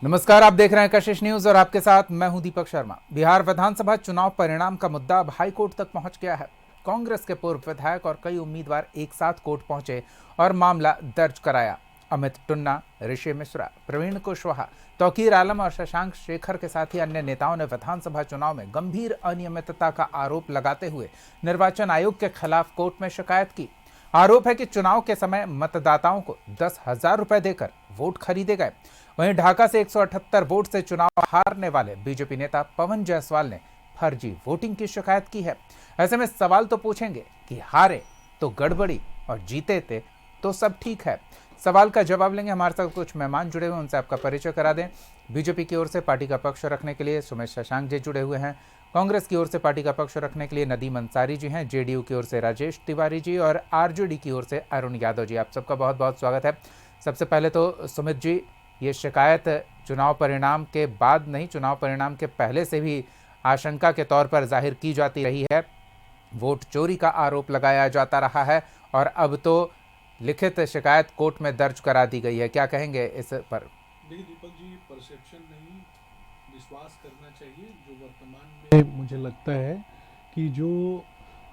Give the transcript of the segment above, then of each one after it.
नमस्कार, आप देख रहे हैं कशिश न्यूज और आपके साथ मैं हूं दीपक शर्मा। बिहार विधानसभा चुनाव परिणाम का मुद्दा अब हाईकोर्ट तक पहुंच गया है। कांग्रेस के पूर्व विधायक और कई उम्मीदवार एक साथ कोर्ट पहुंचे और मामला दर्ज कराया। अमित टुन्ना, ऋषि मिश्रा, प्रवीण कुशवाहा, तौकीर आलम और शशांक शेखर के साथ ही अन्य नेताओं ने विधानसभा चुनाव में गंभीर अनियमितता का आरोप लगाते हुए निर्वाचन आयोग के खिलाफ कोर्ट में शिकायत की। आरोप है कि चुनाव के समय मतदाताओं को 10,000 रुपए देकर वोट खरीदे गए। वहीं ढाका से 178 वोट से चुनाव हारने वाले बीजेपी नेता पवन जायसवाल ने फर्जी वोटिंग की शिकायत की है। ऐसे में सवाल तो पूछेंगे कि हारे तो गड़बड़ी और जीते थे तो सब ठीक है। सवाल का जवाब लेंगे। हमारे साथ कुछ मेहमान जुड़े हुए, उनसे आपका परिचय करा दें। बीजेपी की ओर से पार्टी का पक्ष रखने के लिए सुमित शशांक जी जुड़े हुए हैं। कांग्रेस की ओर से पार्टी का पक्ष रखने के लिए नदीम अंसारी जी हैं। जेडीयू की ओर से राजेश तिवारी जी और आरजेडी की ओर से अरुण यादव जी। आप सबका बहुत बहुत स्वागत है। सबसे पहले तो सुमित जी, ये शिकायत चुनाव परिणाम के बाद नहीं, चुनाव परिणाम के पहले से भी आशंका के तौर पर जाहिर की जाती रही है। वोट चोरी का आरोप लगाया जाता रहा है और अब तो लिखित शिकायत कोर्ट में दर्ज करा दी गई है। क्या कहेंगे इस पर? देखिए दीपक जी, परसेप्शन नहीं, विश्वास करना चाहिए। जो वर्तमान में मुझे लगता है कि जो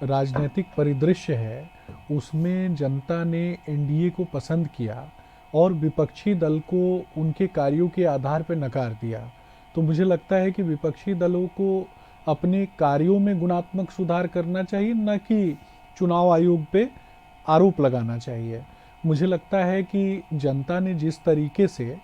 राजनीतिक परिदृश्य है उसमें जनता ने एनडीए को पसंद किया और विपक्षी दल को उनके कार्यों के आधार पर नकार दिया। तो मुझे लगता है कि विपक्षी दलों को अपने कार्यों में गुणात्मक सुधार करना चाहिए, न कि चुनाव आयोग पे आरोप लगाना चाहिए। मुझे लगता है कि जनता ने जिस तरीके से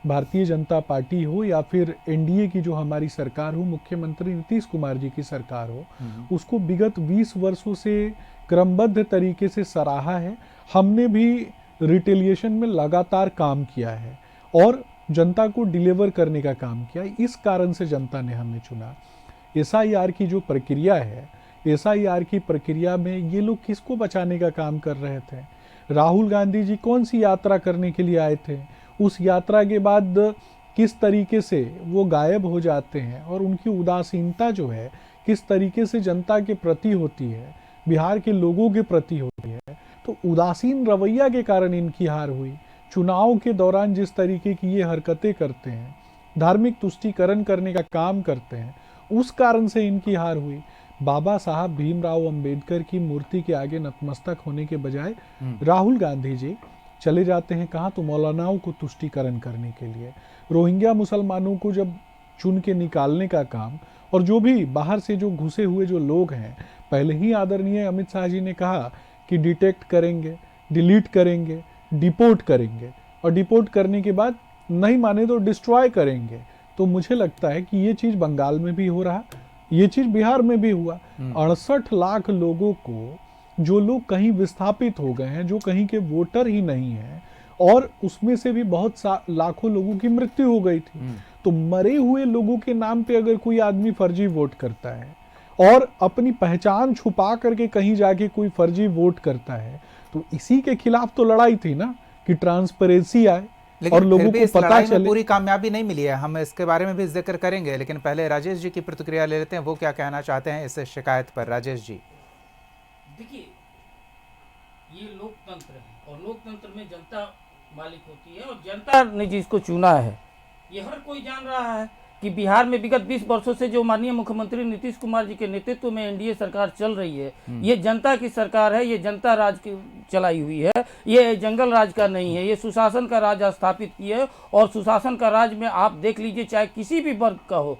भारतीय जनता पार्टी हो या फिर एनडीए की जो हमारी सरकार हो, मुख्यमंत्री नीतीश कुमार जी की सरकार हो, उसको विगत 20 वर्षों से क्रमबद्ध तरीके से सराहा है। हमने भी रिटेलिएशन में लगातार काम किया है और जनता को डिलीवर करने का काम किया। इस कारण से जनता ने हमें चुना। एसआईआर की जो प्रक्रिया है, एसआईआर की प्रक्रिया में ये लोग किसको बचाने का काम कर रहे थे? राहुल गांधी जी कौन सी यात्रा करने के लिए आए थे? उस यात्रा के बाद किस तरीके से वो गायब हो जाते हैं और उनकी उदासीनता जो है किस तरीके से जनता के प्रति होती है, बिहार के लोगों के प्रति होती है। तो उदासीन रवैया के कारण इनकी हार हुई। चुनाव के दौरान जिस तरीके की ये हरकतें करते हैं, धार्मिक तुष्टीकरण करने का काम करते हैं, उस कारण से इनकी हार हुई। बाबा साहब भीमराव अंबेडकर की मूर्ति के आगे नतमस्तक होने के बजाय राहुल गांधी जी चले जाते हैं कहाँ? तो मौलानाओं को तुष्टीकरण करने के लिए। रोहिंग्या मुसलमानों को जब चुन के निकालने का काम, और जो भी बाहर से जो घुसे हुए जो लोग हैं, पहले ही आदरणीय अमित शाह जी ने कहा कि डिटेक्ट करेंगे, डिलीट करेंगे, डिपोर्ट करेंगे और डिपोर्ट करने के बाद नहीं माने तो डिस्ट्रॉय करेंगे। तो मुझे लगता है कि ये चीज़ बंगाल में भी हो रहा, ये चीज़ बिहार में भी हुआ। 68 लाख लोगों को, जो लोग कहीं विस्थापित हो गए हैं, जो कहीं के वोटर ही नहीं हैं, और उसमें से भी बहुत लाखों लोगों की मृत्यु हो गई थी। तो मरे हुए लोगों के नाम पे अगर कोई आदमी फर्जी वोट करता है और अपनी पहचान छुपा करके कहीं जाके कोई फर्जी वोट करता है, तो इसी के खिलाफ तो लड़ाई थी ना, कि ट्रांसपेरेंसी आए और लोगों को पता चले। पूरी कामयाबी नहीं मिली है, हम इसके बारे में भी जिक्र करेंगे, लेकिन पहले राजेश जी की प्रतिक्रिया ले लेते हैं। वो क्या कहना चाहते हैं इस शिकायत पर? राजेश जी। देखिए, ये लोकतंत्र है और लोकतंत्र में जनता मालिक होती है और जनता ने जिसको चुना है, ये हर कोई जान रहा है कि बिहार में विगत 20 वर्षों से जो माननीय मुख्यमंत्री नीतीश कुमार जी के नेतृत्व में एनडीए सरकार चल रही है, ये जनता की सरकार है, ये जनता राज की चलाई हुई है, ये जंगल राज का नहीं है, ये सुशासन का राज स्थापित किया है। और सुशासन का राज में आप देख लीजिए, चाहे किसी भी वर्ग का हो,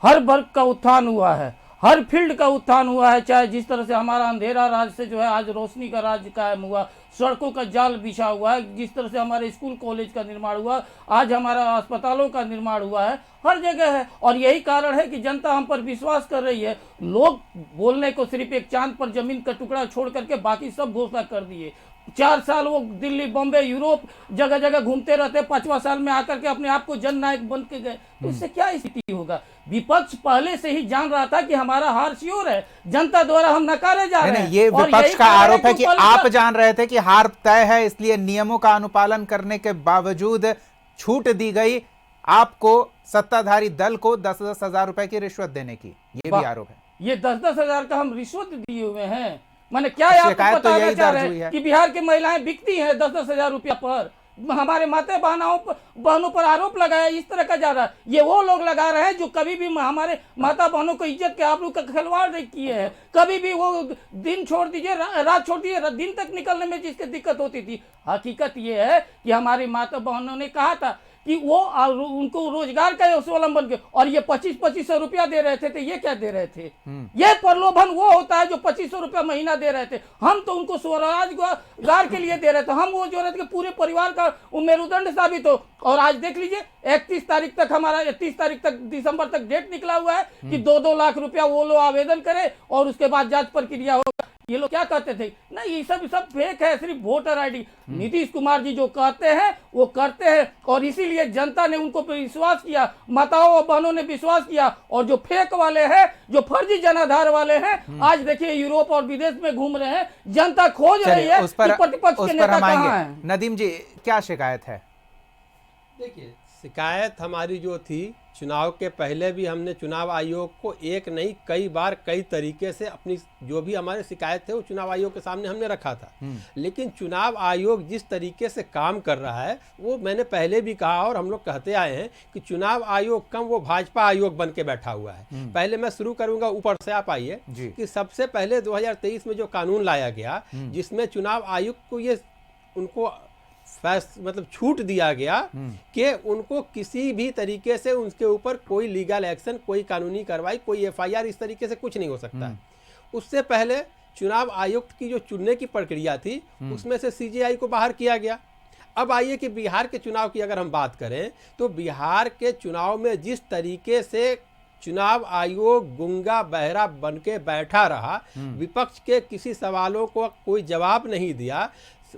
हर वर्ग का उत्थान हुआ है, हर फील्ड का उत्थान हुआ है। चाहे जिस तरह से हमारा अंधेरा राज से जो है आज रोशनी का राज कायम हुआ, सड़कों का जाल बिछा हुआ है, जिस तरह से हमारे स्कूल कॉलेज का निर्माण हुआ, आज हमारा अस्पतालों का निर्माण हुआ है, हर जगह है। और यही कारण है कि जनता हम पर विश्वास कर रही है। लोग बोलने को सिर्फ एक चांद पर जमीन का टुकड़ा छोड़ करके बाकी सब घोषणा कर दिए। 4 साल वो दिल्ली, बॉम्बे, यूरोप जगह जगह घूमते रहते, 5वां साल में आकर के अपने आप को जननायक बन के गए। तो इससे क्या स्थिति होगा? विपक्ष पहले से ही जान रहा था कि हमारा हार श्योर है, जनता द्वारा हम नकारे जा रहे हैं। ये विपक्ष का आरोप है कि आप जान रहे थे कि हार तय है, इसलिए नियमों का अनुपालन करने के बावजूद छूट दी गई आपको, सत्ताधारी दल को 10-10 हजार रुपए की रिश्वत देने की, ये भी आरोप है। ये 10-10 हजार का हम रिश्वत दिए हुए हैं? मैंने क्या आपको बताना चाह रहे हैं कि बिहार की महिलाएं बिकती हैं 10-10 हजार रुपया पर? हमारे माता बहनों पर आरोप लगाया, इस तरह का जा रहा है। ये वो लोग लगा रहे हैं जो कभी भी हमारे माता बहनों को इज्जत के आबरू का खिलवाड़ नहीं किए हैं। कभी भी वो दिन छोड़ दीजिए, रात छोड़ दीजिए, दिन तक निकलने में जिसकी दिक्कत होती थी। हकीकत ये है कि हमारी माता बहनों ने कहा था कि वो उनको रोजगार का स्वावलंबन के, और ये 2500 रुपया दे रहे थे, तो ये क्या दे रहे थे? ये प्रलोभन वो होता है जो 2500 रुपया महीना दे रहे थे। हम तो उनको स्वरोजगार के लिए दे रहे थे, हम वो जो रहे थे कि पूरे परिवार का मेरुदंड साबित हो। और आज देख लीजिए 31 तारीख तक, हमारा 30 तारीख तक, दिसंबर तक डेट निकला हुआ है कि 2-2 लाख रुपया वो लोग आवेदन करे और उसके बाद जांच प्रक्रिया होगा। ये लोग क्या कहते थे? नहीं, ये सब फेक है, सिर्फ वोटर आईडी। नीतीश कुमार जी जो कहते हैं वो करते हैं, और इसीलिए जनता ने उनको पे विश्वास किया, माताओं और बहनों ने विश्वास किया। और जो फेक वाले हैं, जो फर्जी जनाधार वाले हैं, आज देखिए यूरोप और विदेश में घूम रहे हैं। जनता खोज रही है कि प्रतिपक्ष के नेता कहाँ हैं। नदीम जी, क्या शिकायत है? देखिए, शिकायत हमारी जो थी, चुनाव के पहले भी हमने चुनाव आयोग को एक नहीं कई बार कई तरीके से अपनी जो भी हमारे शिकायत थे वो चुनाव आयोग के सामने हमने रखा था। लेकिन चुनाव आयोग जिस तरीके से काम कर रहा है वो मैंने पहले भी कहा और हम लोग कहते आए हैं कि चुनाव आयोग कम वो भाजपा आयोग बन के बैठा हुआ है। पहले मैं शुरू करूंगा ऊपर से, आप आइए कि सबसे पहले 2023 में जो कानून लाया गया जिसमें चुनाव आयोग को ये उनको मतलब छूट दिया गया कि उनको किसी भी तरीके से उनके ऊपर कोई लीगल एक्शन, कोई कानूनी कार्रवाई, कोई एफआईआर इस तरीके से कुछ नहीं हो सकता है। उससे पहले चुनाव आयुक्त की जो चुनने की प्रक्रिया थी उसमें से सीजेआई को बाहर किया गया। अब आइए कि बिहार के चुनाव की अगर हम बात करें तो बिहार के चुनाव में जिस तरीके से चुनाव आयोग गुंगा बहरा बन के बैठा रहा, विपक्ष के किसी सवालों को कोई जवाब नहीं दिया।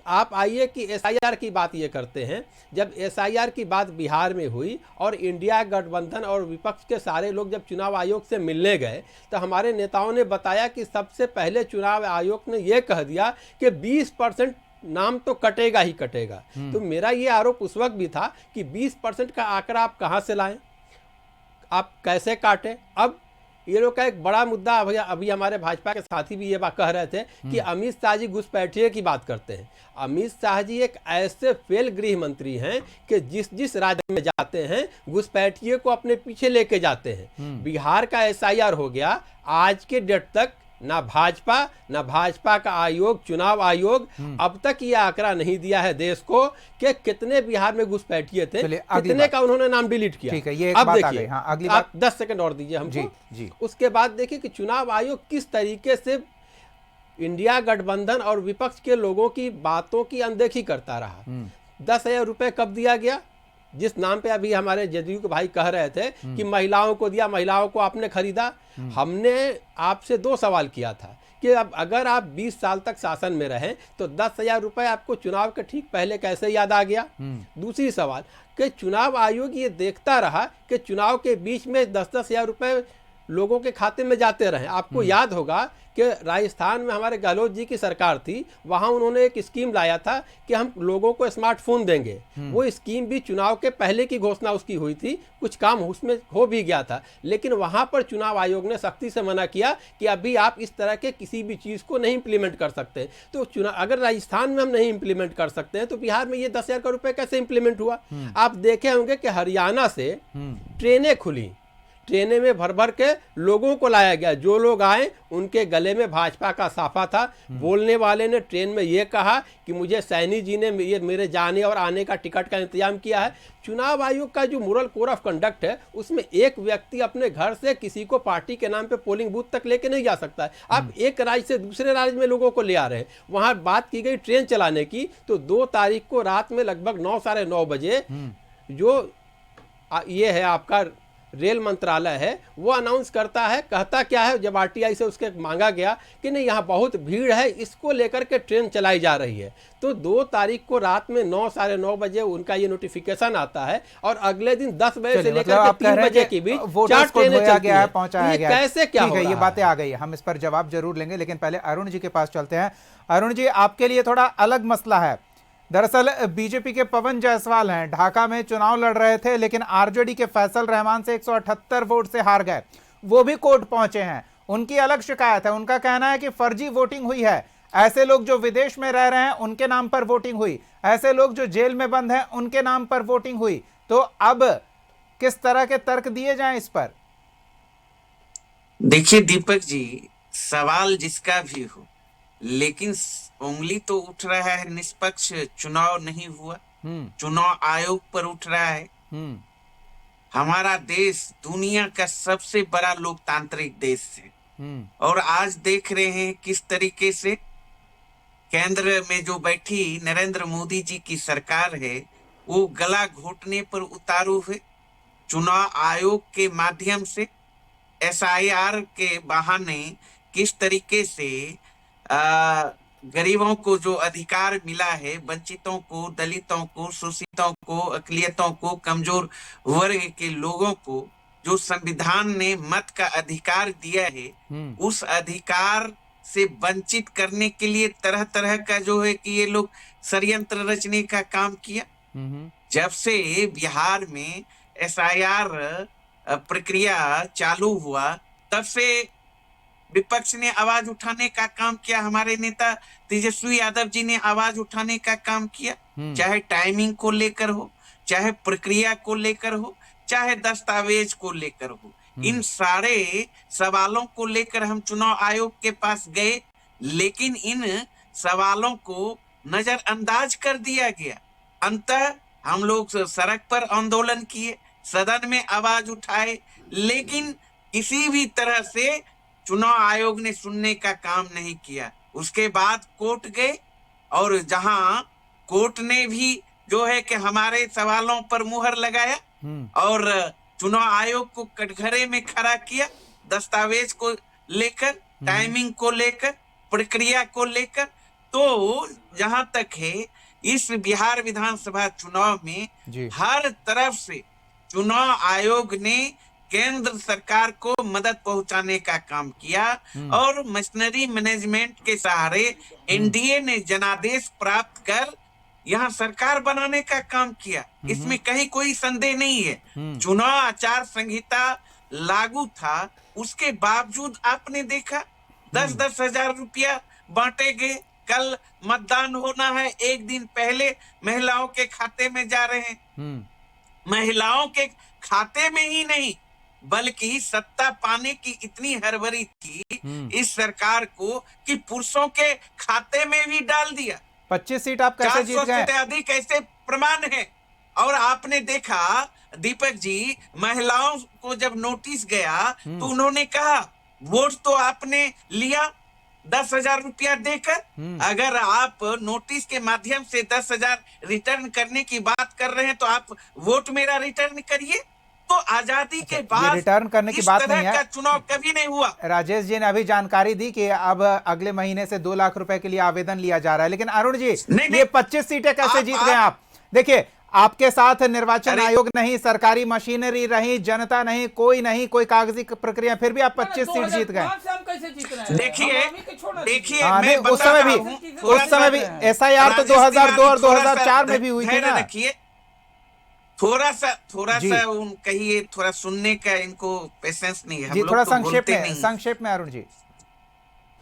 आप आइए कि एसआईआर की बात ये करते हैं। जब एसआईआर की बात बिहार में हुई और इंडिया गठबंधन और विपक्ष के सारे लोग जब चुनाव आयोग से मिलने गए तो हमारे नेताओं ने बताया कि सबसे पहले चुनाव आयोग ने ये कह दिया कि 20% नाम तो कटेगा ही कटेगा। तो मेरा ये आरोप उस वक्त भी था कि 20% का आंकड़ा आप कहाँ से लाएं, आप कैसे काटें। अब ये लोग का एक बड़ा मुद्दा अभी हमारे भाजपा के साथी भी ये बात कह रहे थे कि अमित शाह जी घुसपैठिए की बात करते हैं। अमित शाह जी एक ऐसे फेल गृह मंत्री हैं कि जिस राज्य में जाते हैं घुसपैठिए को अपने पीछे लेके जाते हैं। बिहार का एसआईआर हो गया, आज के डेट तक ना भाजपा का आयोग, चुनाव आयोग अब तक ये आंकड़ा नहीं दिया है देश को कि कितने बिहार में घुसपैठिए थे, कितने का उन्होंने नाम डिलीट किया। ठीक है, ये अब बात देखिए, हाँ, अगली आप 10 सेकंड और दीजिए हमको। जी। उसके बाद देखिए कि चुनाव आयोग किस तरीके से इंडिया गठबंधन और विपक्ष के लोगों की बातों की अनदेखी करता रहा। 10,000 रुपए कब दिया गया? जिस नाम पे अभी हमारे जदयू के भाई कह रहे थे कि महिलाओं को दिया, महिलाओं को आपने खरीदा। हमने आपसे 2 सवाल किया था कि अब अगर आप 20 साल तक शासन में रहें तो 10,000 रुपए आपको चुनाव के ठीक पहले कैसे याद आ गया। दूसरी सवाल कि चुनाव आयोग ये देखता रहा कि चुनाव के बीच में 10-10 हजार रुपए लोगों के खाते में जाते रहे। आपको याद होगा कि राजस्थान में हमारे गहलोत जी की सरकार थी, वहां उन्होंने एक स्कीम लाया था कि हम लोगों को स्मार्टफोन देंगे। वो स्कीम भी चुनाव के पहले की घोषणा उसकी हुई थी, कुछ काम उसमें हो भी गया था, लेकिन वहां पर चुनाव आयोग ने सख्ती से मना किया कि अभी आप इस तरह के किसी भी चीज को नहीं इंप्लीमेंट कर सकते। तो चुनाव अगर राजस्थान में हम नहीं इंप्लीमेंट कर सकते हैं तो बिहार में ये 10,000 करोड़ रुपए कैसे इंप्लीमेंट हुआ। आप देखे होंगे कि हरियाणा से ट्रेनें खुली, ट्रेनें में भर भर के लोगों को लाया गया। जो लोग आए उनके गले में भाजपा का साफा था। बोलने वाले ने ट्रेन में ये कहा कि मुझे सैनी जी ने ये मेरे जाने और आने का टिकट का इंतजाम किया है। चुनाव आयोग का जो मोरल कोड ऑफ कंडक्ट है उसमें एक व्यक्ति अपने घर से किसी को पार्टी के नाम पे पोलिंग बूथ तक लेके नहीं जा सकता है। आप एक राज्य से दूसरे राज्य में लोगों को ले आ रहे हैं। वहां बात की गई ट्रेन चलाने की, तो 2 तारीख को रात में लगभग 9 साढ़े 9 बजे जो ये है आपका रेल मंत्रालय है वो अनाउंस करता है, कहता क्या है, जब आरटीआई से उसके मांगा गया कि नहीं यहाँ बहुत भीड़ है, इसको लेकर के ट्रेन चलाई जा रही है। तो 2 तारीख को रात में 9 साढ़े 9 बजे उनका ये नोटिफिकेशन आता है और अगले दिन 10 बजे से लेकर के 3 बजे के बीच 4 ट्रेनें चलती हैं। पहुंचाया गया, कैसे क्या हो रहा है? ये बातें आ गई, हम इस पर जवाब जरूर लेंगे, लेकिन पहले अरुण जी के पास चलते हैं। अरुण जी, आपके लिए थोड़ा अलग मसला है। दरअसल बीजेपी के पवन जायसवाल हैं, ढाका में चुनाव लड़ रहे थे लेकिन आरजेडी के फैसल रहमान से 178 वोट से हार गए। वो भी कोर्ट पहुंचे हैं। उनकी अलग शिकायत है, उनका कहना है कि फर्जी वोटिंग हुई है। ऐसे लोग जो विदेश में रह रहे हैं उनके नाम पर वोटिंग हुई, ऐसे लोग जो जेल में बंद हैं उनके नाम पर वोटिंग हुई। तो अब किस तरह के तर्क दिए जाएं इस पर? देखिए दीपक जी, सवाल जिसका भी हो, लेकिन उंगली तो उठ रहा है निष्पक्ष चुनाव नहीं हुआ, चुनाव आयोग पर उठ रहा है। हमारा देश दुनिया का सबसे बड़ा लोकतांत्रिक देश है और आज देख रहे हैं किस तरीके से केंद्र में जो बैठी नरेंद्र मोदी जी की सरकार है वो गला घोटने पर उतारू है। चुनाव आयोग के माध्यम से एसआईआर के बहाने किस तरीके से गरीबों को जो अधिकार मिला है, वंचितों को, दलितों को, शोषितों को, अकलियतों को, कमजोर वर्ग के लोगों को जो संविधान ने मत का अधिकार दिया है, उस अधिकार से वंचित करने के लिए तरह तरह का जो है कि ये लोग षड्यंत्र रचने का काम किया। जब से बिहार में एसआईआर प्रक्रिया चालू हुआ तब से विपक्ष ने आवाज उठाने का काम किया, हमारे नेता तेजस्वी यादव जी ने आवाज उठाने का काम किया, चाहे टाइमिंग को लेकर हो, चाहे प्रक्रिया को लेकर हो, चाहे दस्तावेज को लेकर हो। इन सारे सवालों को लेकर हम चुनाव आयोग के पास गए, लेकिन इन सवालों को नजरअंदाज कर दिया गया। अंततः हम लोग सड़क पर आंदोलन किए, सदन में आवाज उठाए, लेकिन किसी भी तरह से चुनाव आयोग ने सुनने का काम नहीं किया। उसके बाद कोर्ट गए और जहां कोर्ट ने भी जो है कि हमारे सवालों पर मुहर लगाया और चुनाव आयोग को कटघरे में खड़ा किया, दस्तावेज को लेकर, टाइमिंग को लेकर, प्रक्रिया को लेकर। तो जहां तक है इस बिहार विधानसभा चुनाव में हर तरफ से चुनाव आयोग ने केंद्र सरकार को मदद पहुंचाने का काम किया और मशीनरी मैनेजमेंट के सहारे एनडीए ने जनादेश प्राप्त कर यहाँ सरकार बनाने का काम किया। इसमें कहीं कोई संदेह नहीं है। चुनाव आचार संहिता लागू था, उसके बावजूद आपने देखा 10-10 हजार रुपया बांटे गए। कल मतदान होना है, एक दिन पहले महिलाओं के खाते में जा रहे हैं। महिलाओं के खाते में ही नहीं बल्कि सत्ता पाने की इतनी हड़बड़ी थी इस सरकार को कि पुरुषों के खाते में भी डाल दिया। 25 सीट आप कैसे जीत गए? 400 से अधिक ऐसे प्रमाण है। और आपने देखा दीपक जी, महिलाओं को जब नोटिस गया तो उन्होंने कहा वोट तो आपने लिया 10,000 रुपया देकर, अगर आप नोटिस के माध्यम से 10,000 रिटर्न करने की बात कर रहे हैं तो आप वोट मेरा रिटर्न करिए। तो आजादी के बाद रिटर्न करने की बात नहीं है, का चुनाव कभी नहीं हुआ। राजेश जी ने अभी जानकारी दी कि अब अगले महीने से 2 लाख रुपए के लिए आवेदन लिया जा रहा है। लेकिन अरुण जी, ये 25 सीटें कैसे जीत गए आप? देखिए, आपके साथ निर्वाचन आयोग नहीं, सरकारी मशीनरी रही, जनता नहीं, कोई कागजी प्रक्रिया, फिर भी आप 25 सीट जीत गए। देखिए उस समय भी एसआईआर तो 2002 और 2004 में भी हुई थी ना। थोड़ा सा कहिए, थोड़ा सुनने का इनको पेशेंस नहीं है। जी, थोड़ा संक्षेप में अरुण जी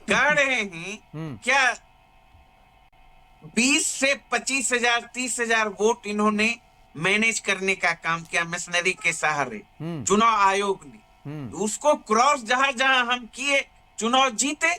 कह रहे हैं क्या 20 से 25,000 30,000 वोट इन्होंने मैनेज करने का काम किया मशीनरी के सहारे चुनाव आयोग ने। उसको क्रॉस जहां जहां हम किए, चुनाव जीते।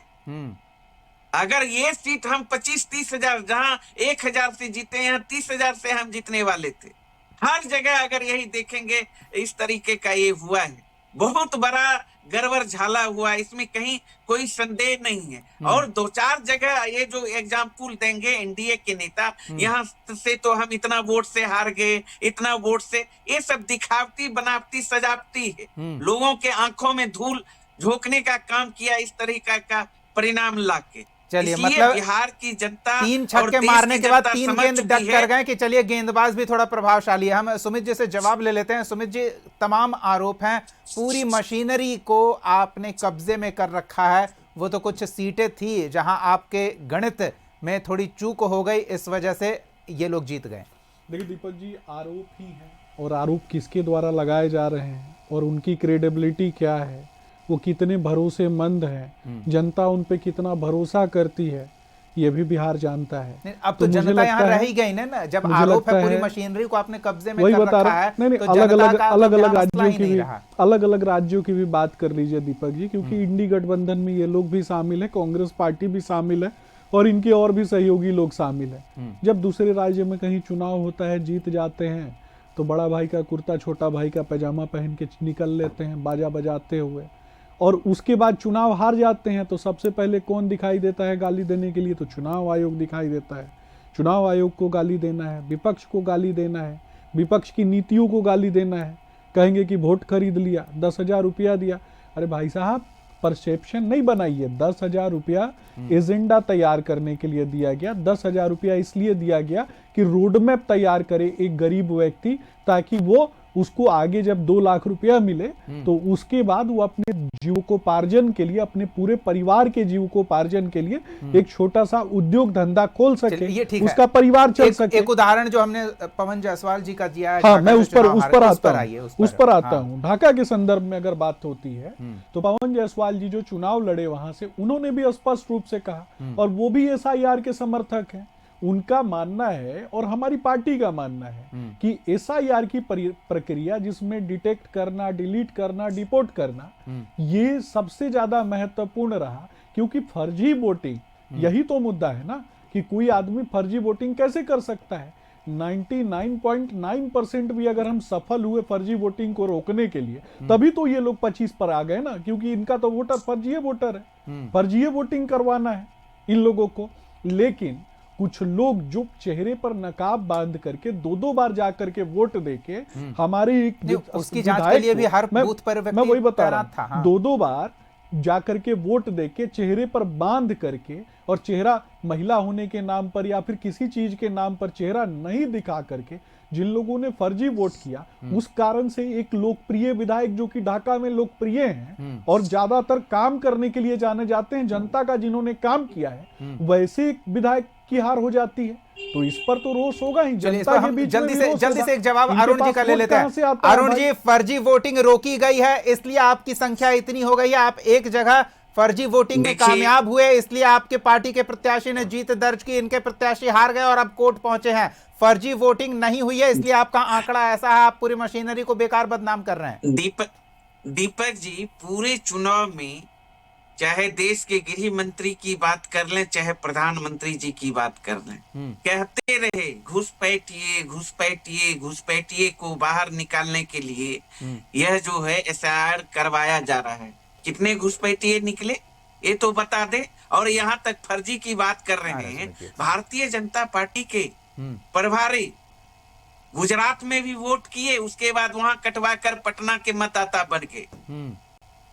अगर ये सीट हम 25-30 हजार जहां 1,000 से जीते, यहाँ 30,000 से हम जीतने वाले थे। हर जगह अगर यही देखेंगे इस तरीके का ये हुआ है, बहुत बड़ा गड़बड़ झाला हुआ, इसमें कहीं कोई संदेह नहीं है। और 2-4 जगह ये जो एग्जाम्पल देंगे एनडीए के नेता, यहाँ से तो हम इतना वोट से हार गए, इतना वोट से, ये सब दिखावटी बनावटी सजावटी है। लोगों के आंखों में धूल झोंकने का काम किया इस तरीका का परिणाम लाके। चलिए, मतलब बिहार की जनता 3 छक्के मारने के बाद 3 गेंद डक कर गए कि चलिए गेंदबाज भी थोड़ा प्रभावशाली है। हम सुमित जी से जवाब ले लेते हैं। सुमित जी, तमाम आरोप हैं, पूरी मशीनरी को आपने कब्जे में कर रखा है। वो तो कुछ सीटें थी जहां आपके गणित में थोड़ी चूक हो गई, इस वजह से ये लोग जीत गए। देखिए दीपक जी, आरोप ही है और आरोप किसके द्वारा लगाए जा रहे हैं और उनकी क्रेडिबिलिटी क्या है, वो कितने भरोसेमंद हैं, जनता उन पे कितना भरोसा करती है, ये भी बिहार जानता है। नहीं, अब तो मुझे जनता यहाँ लगता रह है- ही गई ना, जब मुझे आरोप है लगता पूरी है- मशीनरी को आपने कब्जे में वही कर बता रखा रहा है, नहीं तो अलग जनता अलग का अलग तो अलग यहाँ मसला राज्यों ही की नहीं भी रहा। अलग अलग राज्यों की भी बात कर लीजिए दीपक जी, क्योंकि इंडी गठबंधन में ये लोग भी शामिल है, कांग्रेस पार्टी भी शामिल है और इनके और भी सहयोगी लोग शामिल है। जब दूसरे राज्य में कहीं चुनाव होता है, जीत जाते हैं, तो बड़ा भाई का कुर्ता छोटा भाई का पैजामा पहन के निकल लेते हैं बाजा बजाते हुए, और उसके बाद चुनाव हार जाते हैं तो सबसे पहले कौन दिखाई देता है गाली देने के लिए? तो चुनाव आयोग दिखाई देता है। चुनाव आयोग को गाली देना है, विपक्ष को गाली देना है, विपक्ष की नीतियों को गाली देना है, कहेंगे कि वोट खरीद लिया, 10,000 रुपया दिया। अरे भाई साहब, परसेप्शन नहीं बनाइए। 10,000 रुपया एजेंडा तैयार करने के लिए दिया गया। 10,000 रुपया इसलिए दिया गया कि रोड मैप तैयार करे एक गरीब व्यक्ति, ताकि वो उसको आगे जब 2 लाख रुपया मिले तो उसके बाद वो अपने जीविकोपार्जन के लिए, अपने पूरे परिवार के जीविकोपार्जन के लिए एक छोटा सा उद्योग धंधा खोल सके, ये ठीक है। उसका परिवार चल सके। एक उदाहरण जो हमने पवन जायसवाल जी का दिया है, हाँ, ढाका मैं से उस पर चुनाव हारे, उस पर आता हाँ। हूँ। ढाका के संदर्भ में अगर बात होती है तो पवन जायसवाल जी जो चुनाव लड़े वहां से, उन्होंने भी स्पष्ट रूप से कहा, और वो भी एसआईआर के समर्थक हैं। उनका मानना है और हमारी पार्टी का मानना है कि एसआईआर की प्रक्रिया, जिसमें डिटेक्ट करना, डिलीट करना, डिपोर्ट करना, ये सबसे ज्यादा महत्वपूर्ण रहा, क्योंकि फर्जी वोटिंग, यही तो मुद्दा है ना, कि कोई आदमी फर्जी वोटिंग कैसे कर सकता है। 99.9% भी अगर हम सफल हुए फर्जी वोटिंग को रोकने के लिए, तभी तो ये लोग 25 पर आ गए ना, क्योंकि इनका तो वोटर फर्जी वोटर है, फर्जी वोटिंग करवाना है इन लोगों को। लेकिन कुछ लोग जो चेहरे पर नकाब बांध करके 2-2 बार जाकर के वोट देके हमारे एक उसकी जांच के लिए भी हर मैं बूथ पर मैं वही बता रहा था। हाँ। 2-2 बार जाकर के वोट देके चेहरे पर बांध करके, और चेहरा महिला होने के नाम पर या फिर किसी चीज के नाम पर चेहरा नहीं दिखा करके जिन लोगों ने फर्जी वोट किया, उस कारण से एक लोकप्रिय विधायक जो कि ढाका में लोकप्रिय हैं और ज्यादातर काम करने के लिए जाने जाते हैं, जनता का जिन्होंने काम किया है, वैसे एक विधायक की हार हो जाती है। तो इस पर तो रोष होगा ही। चलिए, जनता के हम बीच जल्दी में से रोष जल्दी होगा। से एक जवाब इनके अरुण जी पास का ले वोट लेते कहाँ से हैं। आता है अरुण भाई? जी, फर्जी वोटिंग रोकी गई है, इसलिए आपकी संख्या इतनी हो गई है, आप एक जगह फर्जी वोटिंग में देखिए- कामयाब हुए, इसलिए आपके पार्टी के प्रत्याशी ने जीत दर्ज की, इनके प्रत्याशी हार गए और अब कोर्ट पहुंचे हैं। फर्जी वोटिंग नहीं हुई है, इसलिए आपका आंकड़ा ऐसा है, आप पूरी मशीनरी को बेकार बदनाम कर रहे हैं। दीपक जी, पूरे चुनाव में चाहे देश के गृह मंत्री की बात कर लें, चाहे प्रधानमंत्री जी की बात कर लें, कहते रहे घुसपैठिए घुसपैठिए घुसपैठिए को बाहर निकालने के लिए यह जो है एसआईआर करवाया जा रहा है। कितने घुसपैठिए निकले ये तो बता दे। और यहाँ तक फर्जी की बात कर रहे हैं, भारतीय जनता पार्टी के प्रभारी गुजरात में भी वोट किए, उसके बाद वहां कटवा कर पटना के मतदाता बन गए।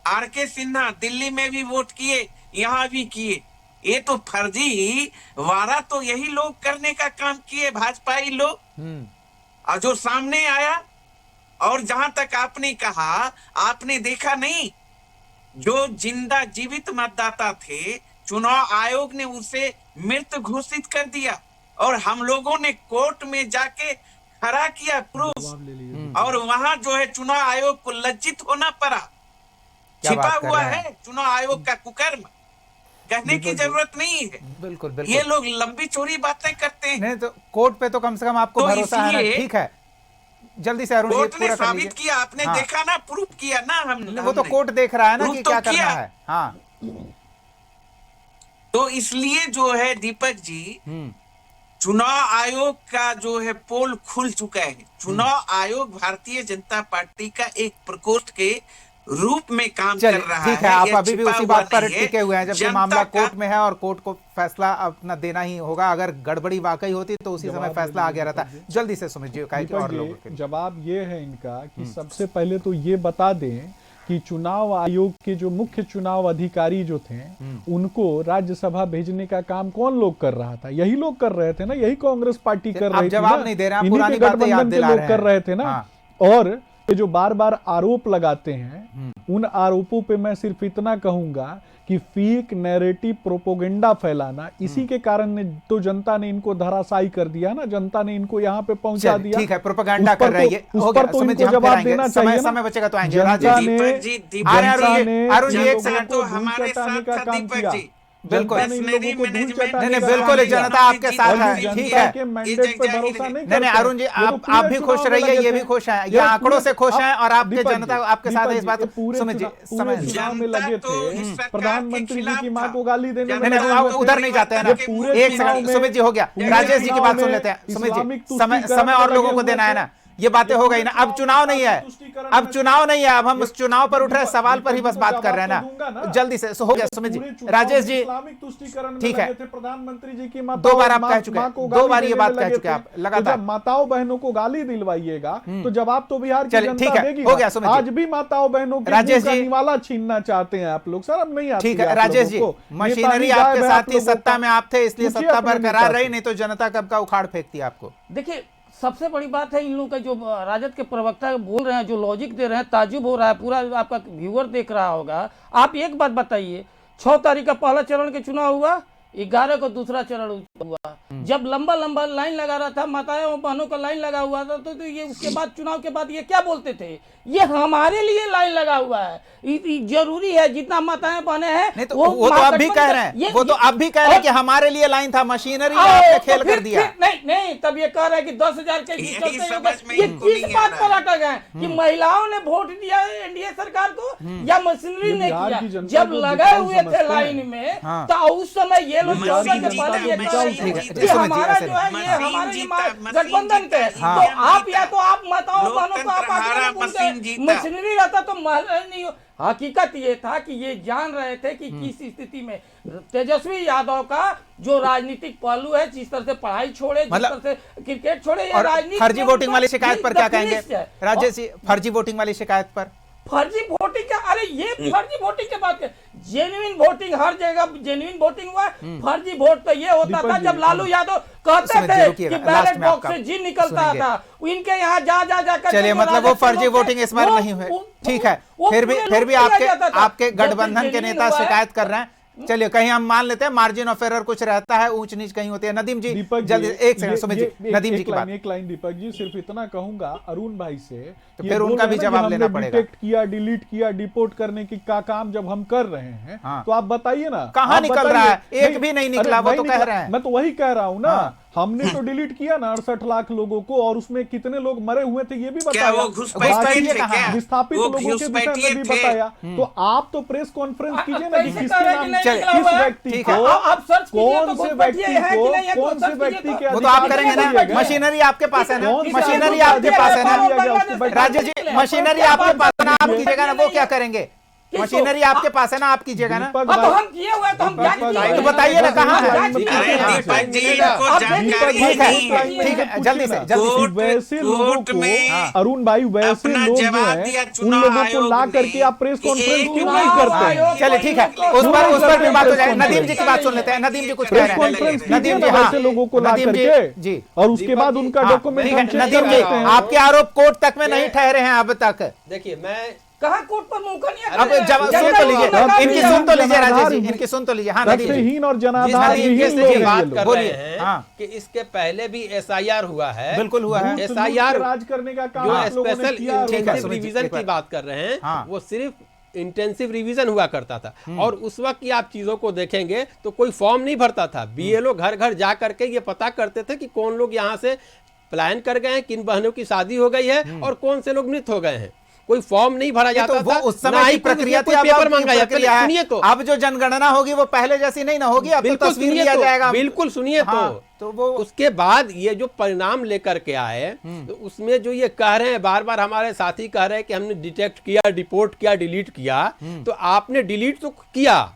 आर.के. सिन्हा दिल्ली में भी वोट किए, यहाँ भी किए। ये तो फर्जी वारा तो यही लोग करने का काम किए, भाजपाई लोग। और जो सामने आया, और जहां तक आपने कहा, आपने देखा नहीं, जो जिंदा जीवित मतदाता थे, चुनाव आयोग ने उसे मृत घोषित कर दिया, और हम लोगों ने कोर्ट में जाके खड़ा किया प्रूफ, और वहां जो है चुनाव आयोग को लज्जित होना पड़ा। छिपा हुआ है चुनाव आयोग का कुकर्म, कहने की जरूरत नहीं है। बिल्कुल ये बिल्कुल, लोग लंबी चौड़ी बातें करते हैं। नहीं तो कोर्ट पे तो कम से कम आपको तो भरोसा है ना। इसलिए ठीक है, जल्दी से अरुण जी कोर्ट ने पूरा कर साबित लीजिए। किया, आपने हाँ। देखा ना, प्रूफ किया ना हमने। वो तो कोर्ट देख रहा है ना प्रूफ कि तो क्या करना किया। है। हाँ, तो इसलिए जो है दीपक जी, चुनाव आयोग का जो है पोल खुल चुका है। चुनाव आयोग भारतीय जनता पार्टी का एक प्रकोष्ठ के रूप में काम कर रहा है। ठीक है, आप यह अभी भी छिपा उसी हुआ बात पर नहीं है। टिके हुए हैं, जबकि जनता मामला का- कोर्ट में है और कोर्ट को फैसला अपना देना ही होगा। अगर गड़बड़ी वाकई होती तो उसी समय फैसला आ गया रहता। जल्दी से सुमित जी, काहे कि और लोगों के लिए। जवाब ये है इनका कि सबसे पहले तो ये बता दें कि चुनाव आयोग के जो मुख्य चुनाव अधिकारी जो थे, उनको राज्यसभा भेजने का काम कौन लोग कर रहा था? यही लोग कर रहे थे ना, यही कांग्रेस पार्टी कर आप रही थी जवाब ना, नहीं दे रहे हैं, आप इन्हीं पुरानी के बातें याद गठबंधन के दिला लोग रहे कर हैं। रहे थे ना। हाँ। और ये जो बार बार आरोप लगाते हैं, उन आरोपों पे मैं सिर्फ इतना कहूंगा कि फेक नैरेटिव प्रोपोगेंडा फैलाना, इसी के कारण ने तो जनता ने इनको धराशायी कर दिया ना, जनता ने इनको यहाँ पे पहुंचा दिया। ठीक है, प्रोपेगेंडा कर रही है। उस पर तो इनको जवाब देना चाहिए ना। समय बचेगा तो आएंगे। जनता राजेश जी, ने दीपक जी, आ रहे हैं दीपक अरुण जी, जी, अरुण जी, एक जनता सेकंड तो हमारे हटाने साथ का था काम दीपक किया। जी। बिल्कुल। जनता ने इन लोगों को धूल चटाने नहीं, का बिल्कुल, काम जनता किया। आपके साथ और है, जनता ठीक है। के मैंडेट पे भरोसा नहीं नहीं, करते। अरुण जी, ये तो आप पूरे भी खुश चुनाव में रहिए, लगे ये भी थे। खुश हैं, ये ये आंकड़ों पूरे- से खुश हैं और आपके दीपक जनता जी, आपके साथ है इस बात ये पूरे सुमित जी पूरे समझ लीजिए। चुनाव में लगे जनता तो थे। इस सरकार के प्रधानमंत्री जी खिलाफ की माँ था। को गाली देने में नहीं, लगे नहीं, हुए अब थे। उधर नहीं जाते हैं ना। ये पूरे एक चुनाव सेकंड में- सुमित जी, हो गया, पूरे राजेश जी की चुनाव बात सुन में लेते हैं। सुमित इस्लामिक जी, समय तुष्टीकरण और में लोगों लगे को हुए देना है थे। ना, ये बातें हो गई ना। अब चुनाव नहीं है, अब चुनाव नहीं है, अब हम उस चुनाव पर उठ रहे सवाल पर ही बस बात कर रहे हैं ना। जल्दी से हो गया सुमित जी। राजेश जी, इस्लामिक तुष्टीकरण में ठीक है। लगे थे। प्रधानमंत्री जी की दो बार आप कह चुके हैं, दो बार ये बात कह चुके हैं आप तो लगातार। जब माताओं बहनों को गाली दिलवाइएगा तो जवाब तो बिहार की चलिए, ठीक जनता है, देगी। हो गया सुमित जी। आज भी माताओं बहनों के राजेश मुंह का जी, निवाला छीनना चाहते हैं आप लोग। सर अब नहीं आती ठीक है आप राजेश जी, लोगों को। मशीनरी नेताजी आपके गायब है साथ आप थी, लोगों सत्ता का। में आप थे, इसलिए पूछिए सत्ता अपने बरकरार नेता रही, से। नहीं तो जनता कब का उखाड़ फेंकती आपको। देखिए, सबसे बड़ी बात है इन लोगों का जो राजद के प्रवक्ता बोल रहे हैं, जो लॉजिक दे रहे हैं, ताजुब हो रहा है, पूरा आपका व्यूअर देख रहा होगा। आप एक बात बताइए, 6 तारीख का पहला चरण के चुनाव हुआ, 11 को दूसरा चरण हुआ। जब लंबा लंबा लाइन लगा रहा था, माताएं और बहनों का लाइन लगा हुआ था, तो ये उसके बाद चुनाव के बाद ये क्या बोलते थे, ये हमारे लिए लाइन लगा हुआ है, जरूरी है जितना माताएं बहने हैं। नहीं तो वो तो आप भी कह रहे हैं, वो तो आप भी कह रहे हैं कि हमारे लिए लाइन था, मशीनरी ने आपने खेल कर दिया। नहीं, तब ये कह रहे हैं कि 10,000 के यही चलते समझ में ये इनको किस नहीं बात आ पर रहा अटक गए कि महिलाओं ने वोट दिया है एनडीए सरकार को या मशीनरी ने बिहार की किया। जनता जब को लगे विकास हुए थे समझते हैं। लाइन में, हाँ। तो उस समय ये लोग मशीन 14 के जीता, पहले ये कह रहे मशीन थे जीता। कि सुमित जी, हमारा ऐसे जो है नहीं। ये मशीन हमारे जीता, मशीन गठबंधन के, जीता, तो आप या तो आप माताओं बहनों को आप लोकतंत्र आगे हारा, नहीं बोलते। मशीन जीता। मशीनरी रहता तो महिला नहीं। हकीकत ये था कि ये जान रहे थे कि किस स्थिति में तेजस्वी यादव का जो राजनीतिक पहलू है, जिस तरह से पढ़ाई छोड़े, जिस मतलब- तरह से क्रिकेट छोड़े, ये और राजनीति फर्जी में वोटिंग उनका वाली शिकायत पर क्या the कहेंगे finish है। राजेश जी, फर्जी वोटिंग वाली शिकायत पर? फर्जी वोटिंग का, अरे ये फर्जी वोटिंग के बात है। जेन्युइन वोटिंग हर जगह जेन्युइन वोटिंग हुआ। फर्जी वोट तो ये होता दीपक था जी, जब लालू यादव कहते सुमित जी, थे रुकिएगा, कि लास्ट बैलेट में बॉक्स आपका से जी निकलता सुनेंगे। था, इनके यहाँ जा कर चलिए, जो मतलब वो राजद के फर्जी लोग थे, वोटिंग इस बार वो- नहीं हुए, वो- ठीक है। वो फिर पूरे भी लोग किया जाता था। आपके जब गठबंधन के genuine नेता हुआ है- शिकायत कर रहे हैं। चलिए, कहीं हम मान लेते हैं मार्जिन ऑफ एरर कुछ रहता है, ऊंच नीच कहीं होती है। नदीम जी, दीपक जी, जल्दी एक सेकंड सुमित जी, नदीम जी की बात। एक लाइन दीपक जी, सिर्फ इतना कहूंगा अरुण भाई से, तो ये फिर बोल उनका रहे भी हैं ना जवाब कि लेना हमने पड़ेगा। डिटेक्ट किया, डिलीट किया, डिपोर्ट करने की का काम जब हम कर रहे हैं, हाँ। तो आप बताइए ना कहाँ आप निकल बताइए। रहा है? एक भी नहीं निकला, अरे वो नहीं तो कह निकला। रहे हैं। मैं तो वही कह रहा हूँ ना, हाँ। हमने तो डिलीट किया ना 68 लाख लोगों को, और उसमें कितने लोग मरे हुए थे ये भी क्या बताया। वो घुसपैठिए थे क्या? विस्थापित वो लोगों के विषय घुसपैठिए में भी थे। बताया। तो आप तो प्रेस कॉन्फ्रेंस कीजिए ना कि कैसे किसके कह रहे हैं नाम कि नहीं चलिए, निकला किस हुआ है? व्यक्ति ठीक को, है। आप सर्च कीजिए कौन तो से घुसपैठिए व्यक्ति है कि नहीं है, को, तो कौन सर्च से कीजिए व्यक्ति तो- के वो तो आप अधिकार करेंगे दिए ना, गए। मशीनरी आपके पास है ना, कौन सा मशीनरी अधिकार आपके दिया पास गया? है ना। दिया गया उसको बैठा- राजेश जी, मशीनरी आपके पास है ना, आप कीजिएगा ना, वो क्या करेंगे? मशीनरी आपके पास है ना, आप कीजिएगा ना। दीपक अब भाई- हम किए हुए तो हम क्या दीपक किए भाई- हुए? तो बताइए ना, कहाँ है? लाइन में ठीक अरे है। दीपक जी, मिलेगा। इनको अब जानकारी ठीक है, नहीं है। ठीक है, जल्दी से जल्दी से। कोर्ट- वैसे लोगों कोर्ट को में अरुण भाई, वैसे अपना लोग जो जवाब दिया हैं उन चुनाव लोगों को आयोग ला ने करके आप प्रेस कॉन्फ्रेंस एक क्यों चुनाव नहीं करते आयोग- हैं? चलिए, ठीक है, उस पर भी बात हो जाए। नदीम जी की बात सुन लेते हैं। नदीम जी कुछ कह प्रेस रहे कॉन्फ्रेंस हैं। कीजिए नदीम ना जी, हाँ, वैसे लोगों को ला नदीम जी, करके जी, और उसके बाद उनका हाँ, डॉक्यूमेंट ठीक है, हम चेक नदीम कर जी, लेते हैं। आपके आरोप कोर्ट तक में नहीं ठहरे हैं अब तक। देखिए, मैं कहाँ कोर्ट पर मुंह नहीं अब जब सुन तो लीजिए, इनकी सुन तो लीजिए राजेश जी, इनकी सुन तो लीजिए। हाँ, नदीम जी, रक्तहीन और जिस जनाधार तरीके विहीन से लोग ये हैं बात ये कर लोग। बोलिए। रहे हैं हाँ। कि इसके पहले भी एसआईआर हुआ है, बिल्कुल हुआ है। लूट SIR राज करने का काम जो आप लोगों ने स्पेशल किया है। ठीक है, इंटेंसिव सुमित जी, रिवीजन एक बार। की बात कर रहे हैं, हाँ। वो सिर्फ इंटेंसिव रिवीजन हुआ करता था। और उस वक्त की आप चीजों को देखेंगे तो कोई फॉर्म नहीं भरता था। बीएलओ घर घर जा करके ये पता करते थे कि कौन लोग यहाँ से पलायन कर गए हैं, किन बहनों की शादी हो गई है और कौन से लोग मृत हो गए हैं। कोई फॉर्म नहीं भरा ये जाता तो वो था, उस ना समय ही की प्रक्रिया थी, कोई अब पेपर अब मांगा की जाता। प्रक्रिया है। सुनिए तो, अब जो जनगणना होगी वो पहले जैसी नहीं ना होगी, अब तो बिल्कुल तस्वीर सुनिए लिया तो, जाएगा। बिल्कुल सुनिए हाँ, तो तो वो उसके बाद ये जो परिणाम लेकर के आए, तो उसमें जो ये कह रहे हैं, बार बार हमारे साथी कह रहे हैं कि हमने डिटेक्ट किया, डिपोर्ट किया, डिलीट किया। तो आपने डिलीट तो किया,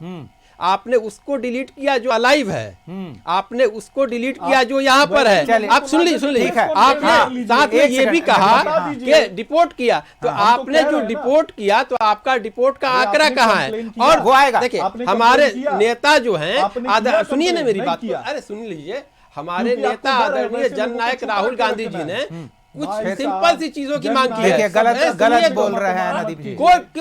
आपने उसको डिलीट किया जो अलाइव है, आपने उसको डिलीट किया जो यहाँ पर है। चलिए, आप सुन लीजिए, सुन लीजिए, ठीक है। आपने हाँ, साथ में एक ये भी सेकंड, कहा बता कि दीजिए। डिपोर्ट किया, तो हाँ, हम तो आपने कह जो रहे हैं ना। डिपोर्ट किया, तो आपका डिपोर्ट का अरे आंकड़ा आपने कहाँ है? कंप्लेन किया। और वो आएगा। देखिए, आपने हमारे कंप्लेन किया। नेता जो हैं, आपने किया सुनिए ना कंप्लेन, मेरी नहीं बात को, किया। अरे सुन लीजिए, हमारे क्योंकि नेता आपको डर है, आदरणीय वैसे लोगों जननायक को छुपा राहुल के गांधी रखना जी है। ने कुछ भाई सिंपल साहब, सी चीजों की जननायक मांग की है। देखिए, गलत सुनिए गलत तो, बोल रहे हैं नदीम जी।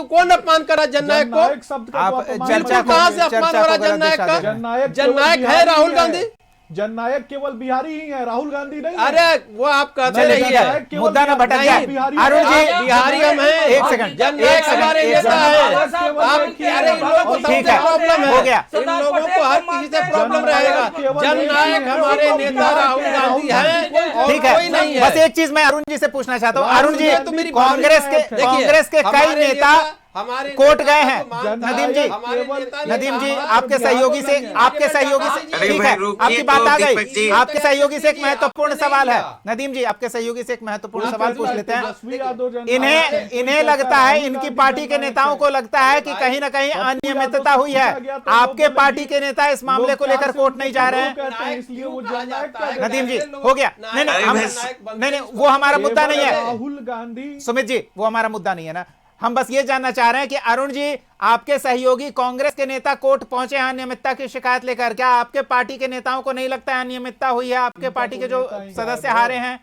कौन अपमान करा जननायक जननायक को? शब्द का आप तो अपमान चर्चा बिल्कुल, को कहाँ से अपमान चर्चा हो रहा को गलत जननायक दिशा का? दे रहे हैं। जननायक जननायक केवल है राहुल बिहारी गांधी। जननायक केवल बिहारी ही है, राहुल गांधी नहीं है। अरे वो आप कहते चलिए, नहीं ठीक है, है। केवल मुद्दा ना भटक बिहारी- जाए। बिहारी- अरुण जी, बिहारी हम हैं। एक सेकंड, जननायक हमारे नेता है। आप अरे इन लोगों को ठीक सबसे है, प्रॉब्लम है, हो गया। इन लोगों को हर किसी से प्रॉब्लम रहेगा। जननायक हमारे नेता राहुल गांधी है और ठीक है, कोई नहीं है। बस एक चीज मैं अरुण जी से पूछना चाहता हूँ। राहुल अरुण जी, तो मेरी कांग्रेस के देखिए, कांग्रेस के कई हमारे नेता हमारे कोर्ट नेता गए का हैं। तो मानता है, नदीम जी, हमारे नेता ने नदीम जी, कहा, आपके सहयोगी से अरे ठीक भाई है, रुकिए आपकी बात तो आ गई। दीपक जी। आपके सहयोगी से एक महत्वपूर्ण आपने सवाल है। नहीं नदीम जी, आपके सहयोगी से एक महत्वपूर्ण सवाल पूछ लेते हैं। तेजस्वी यादव जननायक है, इन्हें कोई इन्हें कहता लगता है, राहुल इनकी गांधी पार्टी के जननायक नेताओं है। को लगता है कि कहीं ना कहीं पप्पू अनियमितता यादव हुई से है। पूछा गया तो वो आपके बोले पार्टी कि के नेता इस मामले को लोग लेकर प्यार कोर्ट से नहीं जा रहे हैं। उनको कहते हैं, इसलिए वो जननायक कहते हैं। नदीम जी, हो गया। नहीं नहीं, हम नहीं नहीं, वो हमारा मुद्दा नहीं है। राहुल गांधी सुमित जी, वो हमारा मुद्दा नहीं है ना। हम बस ये जानना चाह रहे हैं कि अरुण जी, आपके सहयोगी कांग्रेस के नेता कोर्ट पहुंचे हैं अनियमितता की शिकायत लेकर। क्या आपके पार्टी के नेताओं को नहीं लगता है अनियमितता हुई है? आपके पार्टी के जो सदस्य हारे हैं?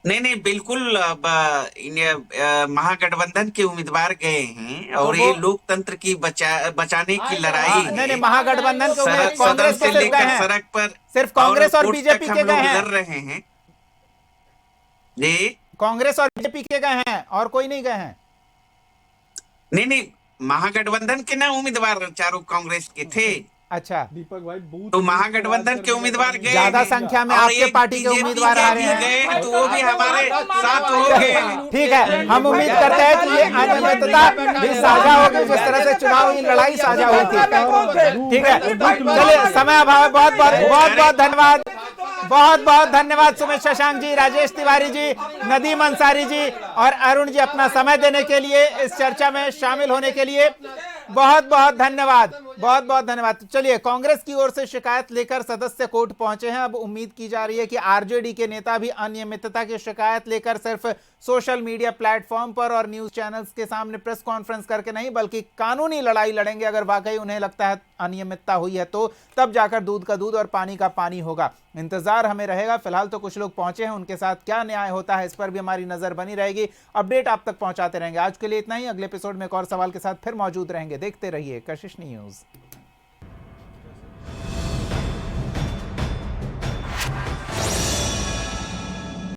नहीं नहीं, बिल्कुल। अब महागठबंधन के उम्मीदवार गए हैं और तो ये वो- लोकतंत्र की बचाने की लड़ाई नहीं नहीं, है। महागठबंधन के सदन कांग्रेस के से सिर्फ गए लेकर हैं, सड़क पर सिर्फ कांग्रेस और कोर्ट बीजेपी तक के हम गए लोग हैं। लड़ रहे हैं जी। कांग्रेस और बीजेपी के गए हैं और कोई नहीं गए हैं। नहीं नहीं, महागठबंधन के ना उम्मीदवार चारों कांग्रेस के थे। अच्छा, दीपक भाई बूथ तो महागठबंधन के उम्मीदवार गए ज्यादा हैं। संख्या में और आपके एक पार्टी के BJP उम्मीदवार के आ रहे भी हैं। गए तो वो भी हमारे साथ हो गए। ठीक है, हम उम्मीद करते हैं कि ये अनियमितता भी साझा होगी, जिस तरह से चुनाव की लड़ाई साझा हुई थी। ठीक है, चलिए, समय अभाव है। बहुत बहुत धन्यवाद, बहुत धन्यवाद सुमित शशांक जी, राजेश तिवारी जी, नदीम अंसारी जी और अरुण जी, अपना समय देने के लिए, इस चर्चा में शामिल होने के लिए बहुत धन्यवाद, बहुत धन्यवाद। चलिए, कांग्रेस की ओर से शिकायत लेकर सदस्य कोर्ट पहुंचे हैं। अब उम्मीद की जा रही है कि आरजेडी के नेता भी अनियमितता की शिकायत लेकर सिर्फ सोशल मीडिया प्लेटफॉर्म पर और न्यूज चैनल्स के सामने प्रेस कॉन्फ्रेंस करके नहीं, बल्कि कानूनी लड़ाई लड़ेंगे। अगर वाकई उन्हें लगता है अनियमितता हुई है तो तब जाकर दूध का दूध और पानी का पानी होगा। इंतजार हमें रहेगा। फिलहाल तो कुछ लोग पहुंचे हैं, उनके साथ क्या न्याय होता है इस पर भी हमारी नजर बनी रहेगी। अपडेट आप तक पहुंचाते रहेंगे। आज के लिए इतना ही। अगले एपिसोड में एक और सवाल के साथ फिर मौजूद रहेंगे। देखते रहिए कशिश न्यूज।